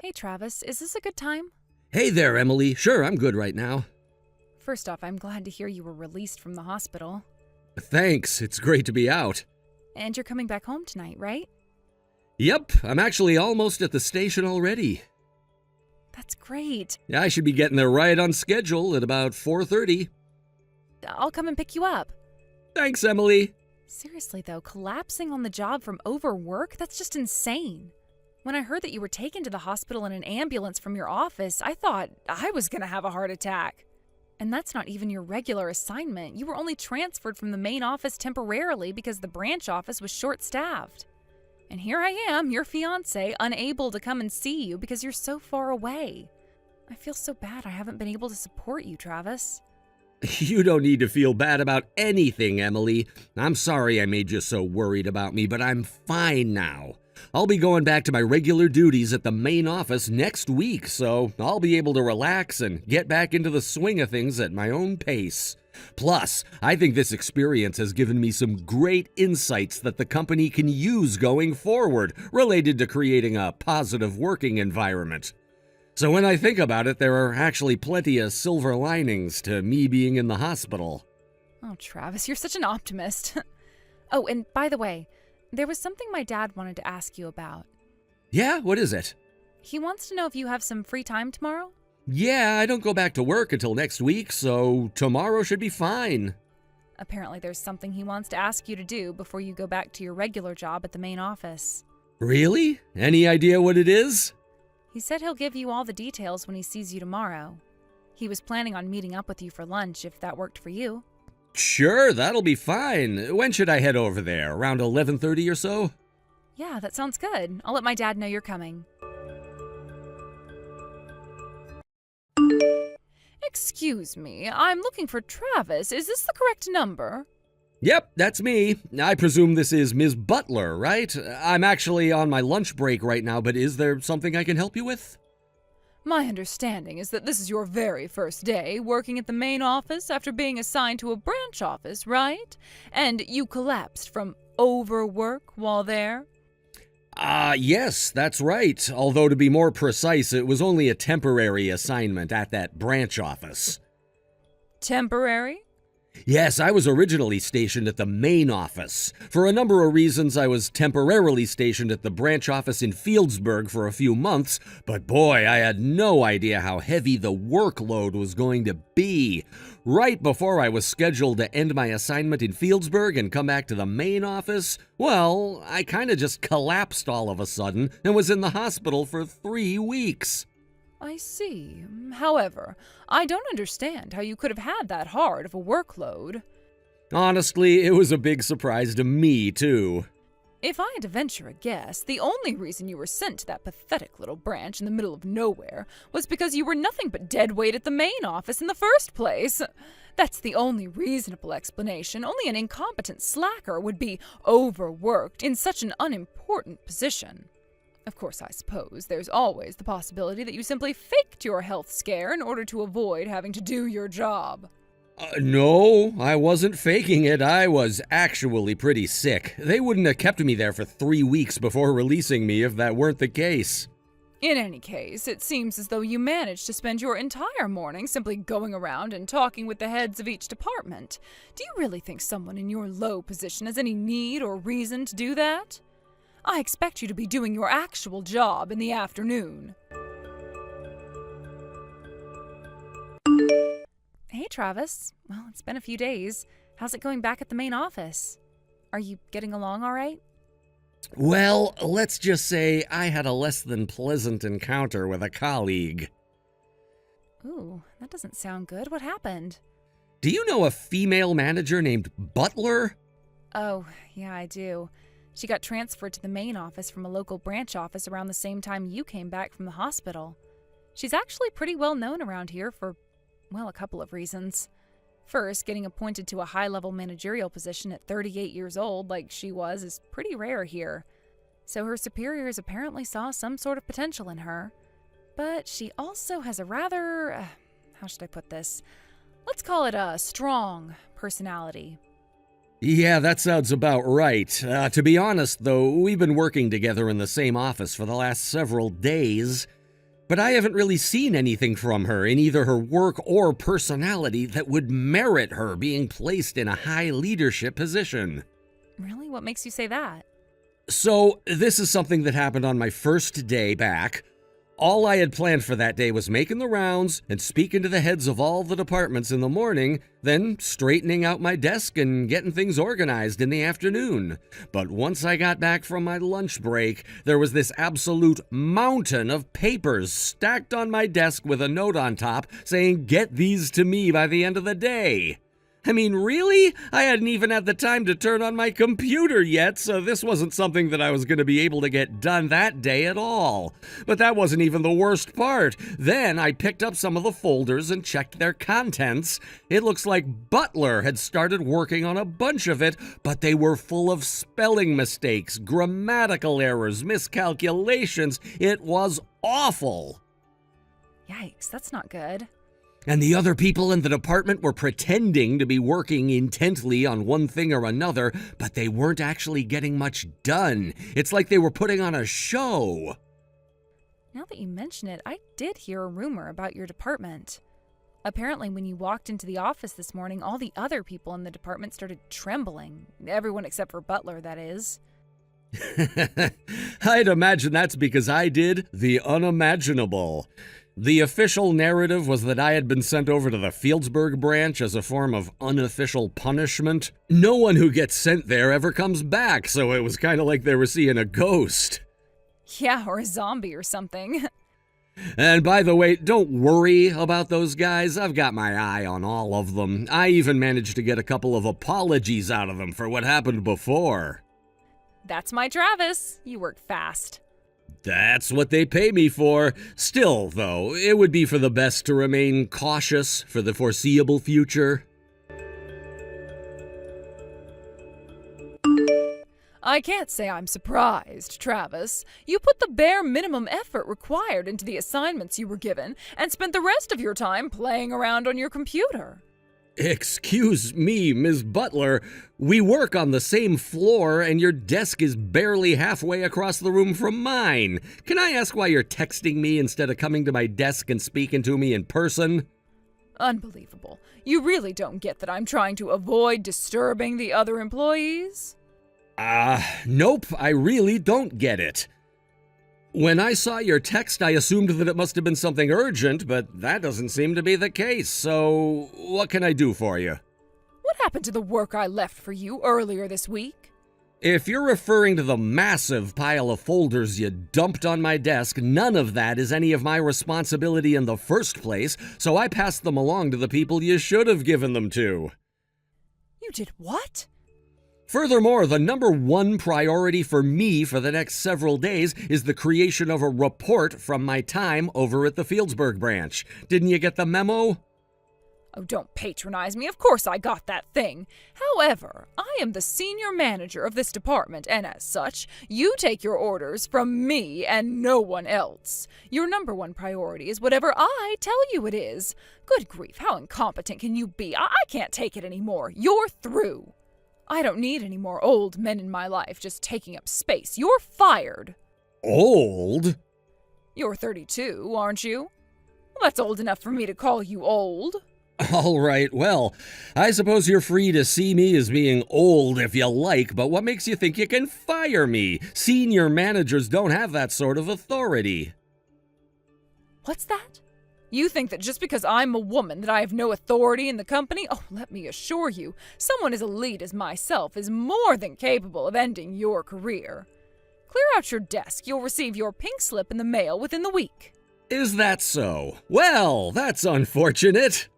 Hey Travis, is this a good time? Hey there, Emily. Sure, I'm good right now. First off, I'm glad to hear you were released from the hospital. Thanks, it's great to be out. And you're coming back home tonight, right? Yep, I'm actually almost at the station already. That's great. I should be getting there right on schedule at about 4:30. I'll come and pick you up. Thanks, Emily. Seriously though, collapsing on the job from overwork? That's just insane. When I heard that you were taken to the hospital in an ambulance from your office, I thought I was gonna have a heart attack. And that's not even your regular assignment. You were only transferred from the main office temporarily because the branch office was short-staffed. And here I am, your fiancé, unable to come and see you because you're so far away. I feel so bad I haven't been able to support you, Travis. You don't need to feel bad about anything, Emily. I'm sorry I made you so worried about me, but I'm fine now. I'll be going back to my regular duties at the main office next week, so I'll be able to relax and get back into the swing of things at my own pace. Plus, I think this experience has given me some great insights that the company can use going forward related to creating a positive working environment. So when I think about it, there are actually plenty of silver linings to me being in the hospital. Oh, Travis, you're such an optimist. Oh, and by the way, there was something my dad wanted to ask you about. Yeah, what is it? He wants to know if you have some free time tomorrow? Yeah, I don't go back to work until next week, so tomorrow should be fine. Apparently there's something he wants to ask you to do before you go back to your regular job at the main office. Really? Any idea what it is? He said he'll give you all the details when he sees you tomorrow. He was planning on meeting up with you for lunch if that worked for you. Sure, that'll be fine. When should I head over there? Around 11:30 or so? Yeah, that sounds good. I'll let my dad know you're coming. Excuse me, I'm looking for Travis. Is this the correct number? Yep, that's me. I presume this is Ms. Butler, right? I'm actually on my lunch break right now, but is there something I can help you with? My understanding is that this is your very first day working at the main office after being assigned to a branch office, right? And you collapsed from overwork while there? Yes, that's right. Although to be more precise, it was only a temporary assignment at that branch office. Temporary? Yes, I was originally stationed at the main office. For a number of reasons, I was temporarily stationed at the branch office in Fieldsburg for a few months, but boy, I had no idea how heavy the workload was going to be. Right before I was scheduled to end my assignment in Fieldsburg and come back to the main office, well, I kind of just collapsed all of a sudden and was in the hospital for 3 weeks. I see. However, I don't understand how you could have had that hard of a workload. Honestly, it was a big surprise to me, too. If I had to venture a guess, the only reason you were sent to that pathetic little branch in the middle of nowhere was because you were nothing but dead weight at the main office in the first place. That's the only reasonable explanation. Only an incompetent slacker would be overworked in such an unimportant position. Of course, I suppose there's always the possibility that you simply faked your health scare in order to avoid having to do your job. No, I wasn't faking it. I was actually pretty sick. They wouldn't have kept me there for 3 weeks before releasing me if that weren't the case. In any case, it seems as though you managed to spend your entire morning simply going around and talking with the heads of each department. Do you really think someone in your low position has any need or reason to do that? I expect you to be doing your actual job in the afternoon. Hey, Travis. Well, it's been a few days. How's it going back at the main office? Are you getting along all right? Well, let's just say I had a less than pleasant encounter with a colleague. Ooh, that doesn't sound good. What happened? Do you know a female manager named Butler? Oh, yeah, I do. She got transferred to the main office from a local branch office around the same time you came back from the hospital. She's actually pretty well known around here for, well, a couple of reasons. First, getting appointed to a high-level managerial position at 38 years old, like she was, is pretty rare here. So her superiors apparently saw some sort of potential in her. But she also has a rather, how should I put this? Let's call it a strong personality. Yeah, that sounds about right. To be honest, though, we've been working together in the same office for the last several days. But I haven't really seen anything from her in either her work or personality that would merit her being placed in a high leadership position. Really? What makes you say that? So, this is something that happened on my first day back. All I had planned for that day was making the rounds and speaking to the heads of all the departments in the morning, then straightening out my desk and getting things organized in the afternoon. But once I got back from my lunch break, there was this absolute mountain of papers stacked on my desk with a note on top saying, "Get these to me by the end of the day." I mean, really? I hadn't even had the time to turn on my computer yet, so this wasn't something that I was going to be able to get done that day at all. But that wasn't even the worst part. Then I picked up some of the folders and checked their contents. It looks like Butler had started working on a bunch of it, but they were full of spelling mistakes, grammatical errors, miscalculations. It was awful. Yikes, that's not good. And the other people in the department were pretending to be working intently on one thing or another, but they weren't actually getting much done. It's like they were putting on a show. Now that you mention it, I did hear a rumor about your department. Apparently, when you walked into the office this morning, all the other people in the department started trembling. Everyone except for Butler, that is. I'd imagine that's because I did the unimaginable. The official narrative was that I had been sent over to the Fieldsburg branch as a form of unofficial punishment. No one who gets sent there ever comes back, so it was kind of like they were seeing a ghost. Yeah, or a zombie or something. And by the way, don't worry about those guys. I've got my eye on all of them. I even managed to get a couple of apologies out of them for what happened before. That's my Travis. You work fast. That's what they pay me for. Still, though, it would be for the best to remain cautious for the foreseeable future. I can't say I'm surprised, Travis. You put the bare minimum effort required into the assignments you were given and spent the rest of your time playing around on your computer. Excuse me, Ms. Butler. We work on the same floor, and your desk is barely halfway across the room from mine. Can I ask why you're texting me instead of coming to my desk and speaking to me in person? Unbelievable. You really don't get that I'm trying to avoid disturbing the other employees? Nope, I really don't get it. When I saw your text, I assumed that it must have been something urgent, but that doesn't seem to be the case, so what can I do for you? What happened to the work I left for you earlier this week? If you're referring to the massive pile of folders you dumped on my desk, none of that is any of my responsibility in the first place, so I passed them along to the people you should have given them to. You did what? Furthermore, the number one priority for me for the next several days is the creation of a report from my time over at the Fieldsburg branch. Didn't you get the memo? Oh, don't patronize me. Of course I got that thing. However, I am the senior manager of this department, and as such, you take your orders from me and no one else. Your number one priority is whatever I tell you it is. Good grief, how incompetent can you be? I can't take it anymore. You're through. I don't need any more old men in my life just taking up space. You're fired. Old? You're 32, aren't you? Well, that's old enough for me to call you old. All right, well, I suppose you're free to see me as being old if you like, but what makes you think you can fire me? Senior managers don't have that sort of authority. What's that? You think that just because I'm a woman that I have no authority in the company? Oh, let me assure you, someone as elite as myself is more than capable of ending your career. Clear out your desk. You'll receive your pink slip in the mail within the week. Is that so? Well, that's unfortunate.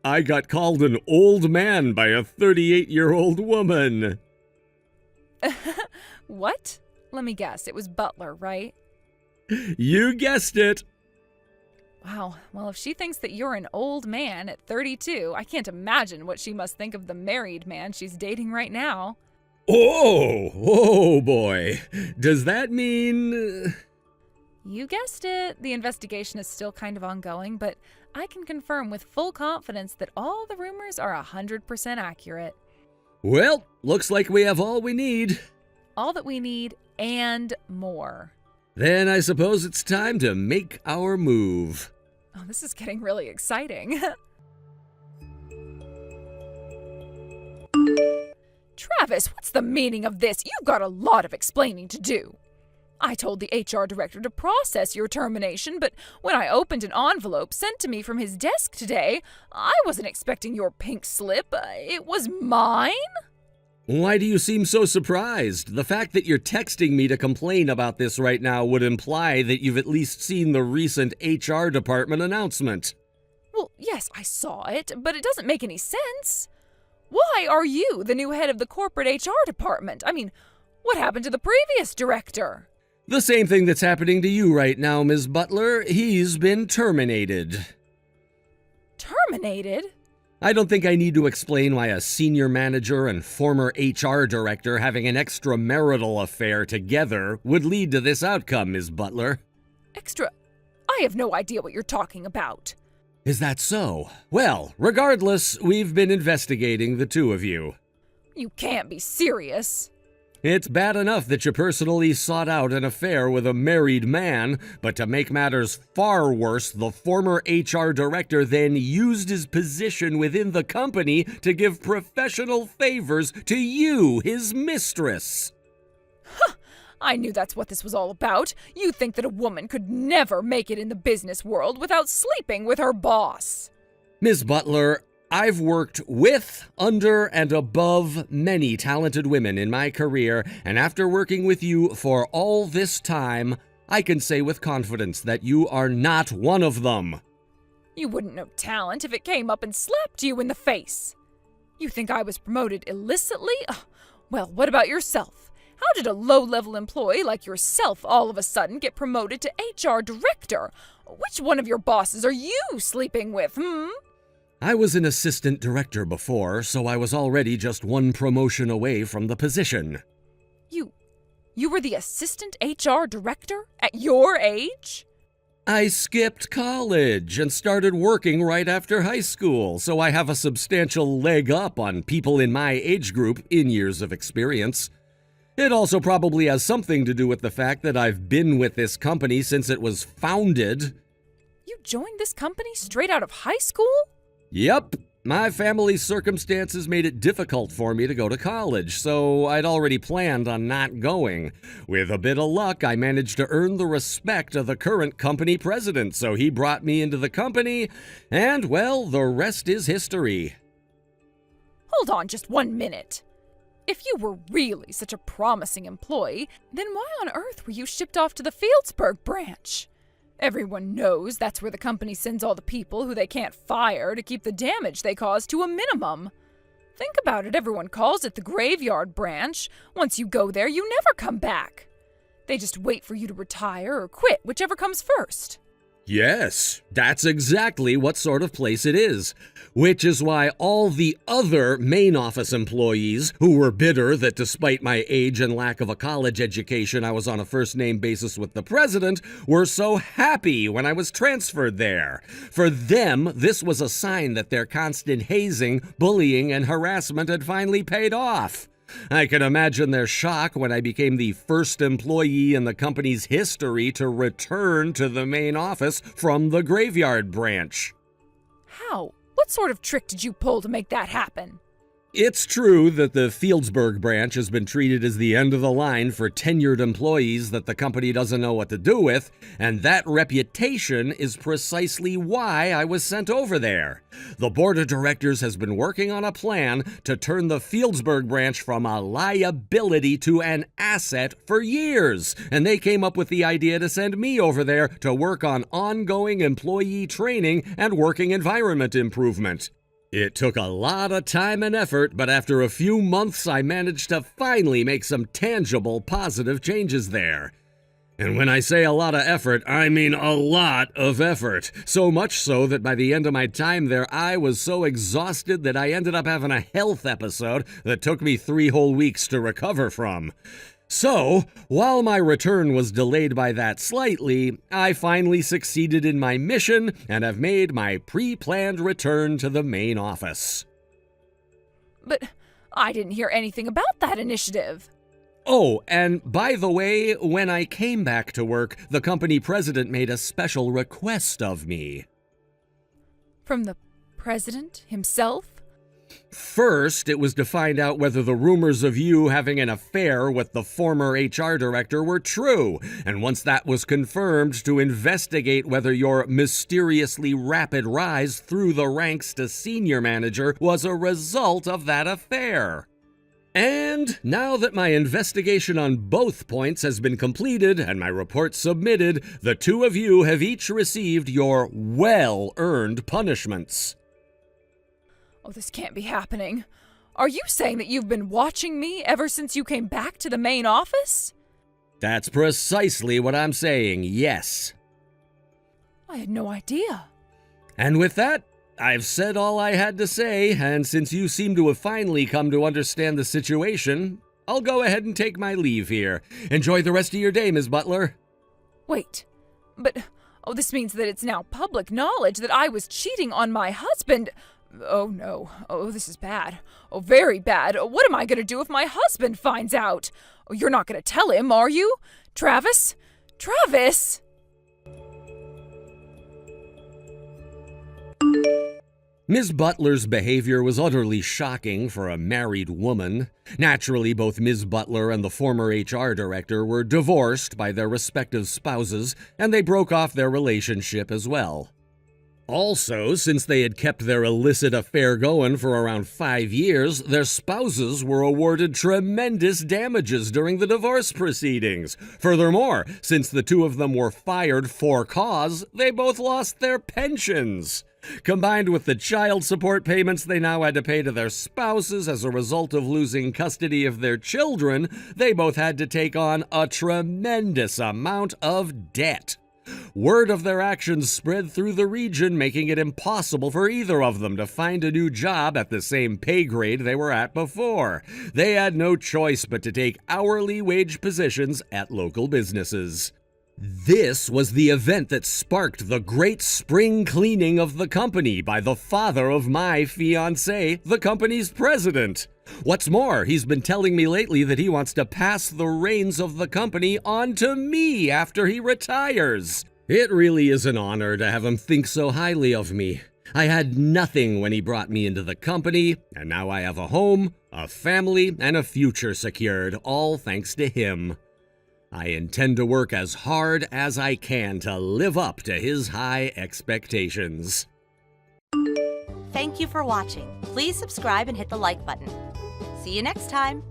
I got called an old man by a 38-year-old woman. What? Let me guess, it was Butler, right? You guessed it. Wow, well, if she thinks that you're an old man at 32, I can't imagine what she must think of the married man she's dating right now. Oh boy. Does that mean... You guessed it. The investigation is still kind of ongoing, but I can confirm with full confidence that all the rumors are 100% accurate. Well, looks like we have all we need. all that we need and more. Then I suppose it's time to make our move. Oh, this is getting really exciting. Travis, what's the meaning of this? You've got a lot of explaining to do. I told the HR director to process your termination, but when I opened an envelope sent to me from his desk today, I wasn't expecting your pink slip. It was mine? Why do you seem so surprised? The fact that you're texting me to complain about this right now would imply that you've at least seen the recent HR department announcement. Well, yes, I saw it, but it doesn't make any sense. Why are you the new head of the corporate HR department? I mean, what happened to the previous director? The same thing that's happening to you right now, Ms. Butler. He's been terminated. Terminated? I don't think I need to explain why a senior manager and former HR director having an extramarital affair together would lead to this outcome, Ms. Butler. I have no idea what you're talking about. Is that so? Well, regardless, we've been investigating the two of you. You can't be serious. It's bad enough that you personally sought out an affair with a married man, but to make matters far worse, the former HR director then used his position within the company to give professional favors to you, his mistress. I knew that's what this was all about. You think that a woman could never make it in the business world without sleeping with her boss. Ms. Butler, I've worked with, under, and above many talented women in my career, and after working with you for all this time, I can say with confidence that you are not one of them. You wouldn't know talent if it came up and slapped you in the face. You think I was promoted illicitly? Well, what about yourself? How did a low-level employee like yourself all of a sudden get promoted to HR director? Which one of your bosses are you sleeping with, I was an assistant director before, so I was already just one promotion away from the position. You were the assistant HR director at your age? I skipped college and started working right after high school, so I have a substantial leg up on people in my age group in years of experience. It also probably has something to do with the fact that I've been with this company since it was founded. You joined this company straight out of high school? Yep. My family's circumstances made it difficult for me to go to college, so I'd already planned on not going. With a bit of luck, I managed to earn the respect of the current company president, so he brought me into the company, and, well, the rest is history. Hold on just 1 minute. If you were really such a promising employee, then why on earth were you shipped off to the Fieldsburg branch? Everyone knows that's where the company sends all the people who they can't fire to keep the damage they cause to a minimum. Think about it, everyone calls it the graveyard branch. Once you go there, you never come back. They just wait for you to retire or quit, whichever comes first. Yes, that's exactly what sort of place it is. Which is why all the other main office employees who were bitter that despite my age and lack of a college education, I was on a first-name basis with the president, were so happy when I was transferred there. For them, this was a sign that their constant hazing, bullying, and harassment had finally paid off. I can imagine their shock when I became the first employee in the company's history to return to the main office from the graveyard branch. How? What sort of trick did you pull to make that happen? It's true that the Fieldsburg branch has been treated as the end of the line for tenured employees that the company doesn't know what to do with, and that reputation is precisely why I was sent over there. The board of directors has been working on a plan to turn the Fieldsburg branch from a liability to an asset for years, and they came up with the idea to send me over there to work on ongoing employee training and working environment improvement. It took a lot of time and effort, but after a few months, I managed to finally make some tangible, positive changes there. And when I say a lot of effort, I mean a lot of effort. So much so that by the end of my time there, I was so exhausted that I ended up having a health episode that took me 3 whole weeks to recover from. So, while my return was delayed by that slightly, I finally succeeded in my mission and have made my pre-planned return to the main office. But I didn't hear anything about that initiative. Oh, and by the way, when I came back to work, the company president made a special request of me. From the president himself? First, it was to find out whether the rumors of you having an affair with the former HR director were true, and once that was confirmed, to investigate whether your mysteriously rapid rise through the ranks to senior manager was a result of that affair. And now that my investigation on both points has been completed and my report submitted, the two of you have each received your well-earned punishments. Oh, this can't be happening. Are you saying that you've been watching me ever since you came back to the main office? That's precisely what I'm saying, yes. I had no idea. And with that, I've said all I had to say, and since you seem to have finally come to understand the situation, I'll go ahead and take my leave here. Enjoy the rest of your day, Ms. Butler. Wait, but this means that it's now public knowledge that I was cheating on my husband. Oh no, this is bad. Oh, very bad. What am I gonna do if my husband finds out? Oh, you're not gonna tell him, are you? Travis? Travis! Ms. Butler's behavior was utterly shocking for a married woman. Naturally, both Ms. Butler and the former HR director were divorced by their respective spouses, and they broke off their relationship as well. Also, since they had kept their illicit affair going for around 5 years, their spouses were awarded tremendous damages during the divorce proceedings. Furthermore, since the two of them were fired for cause, they both lost their pensions. Combined with the child support payments they now had to pay to their spouses as a result of losing custody of their children, they both had to take on a tremendous amount of debt. Word of their actions spread through the region, making it impossible for either of them to find a new job at the same pay grade they were at before. They had no choice but to take hourly wage positions at local businesses. This was the event that sparked the great spring cleaning of the company by the father of my fiancée, the company's president. What's more, he's been telling me lately that he wants to pass the reins of the company on to me after he retires. It really is an honor to have him think so highly of me. I had nothing when he brought me into the company, and now I have a home, a family, and a future secured, all thanks to him. I intend to work as hard as I can to live up to his high expectations. Thank you for watching. Please subscribe and hit the like button. See you next time.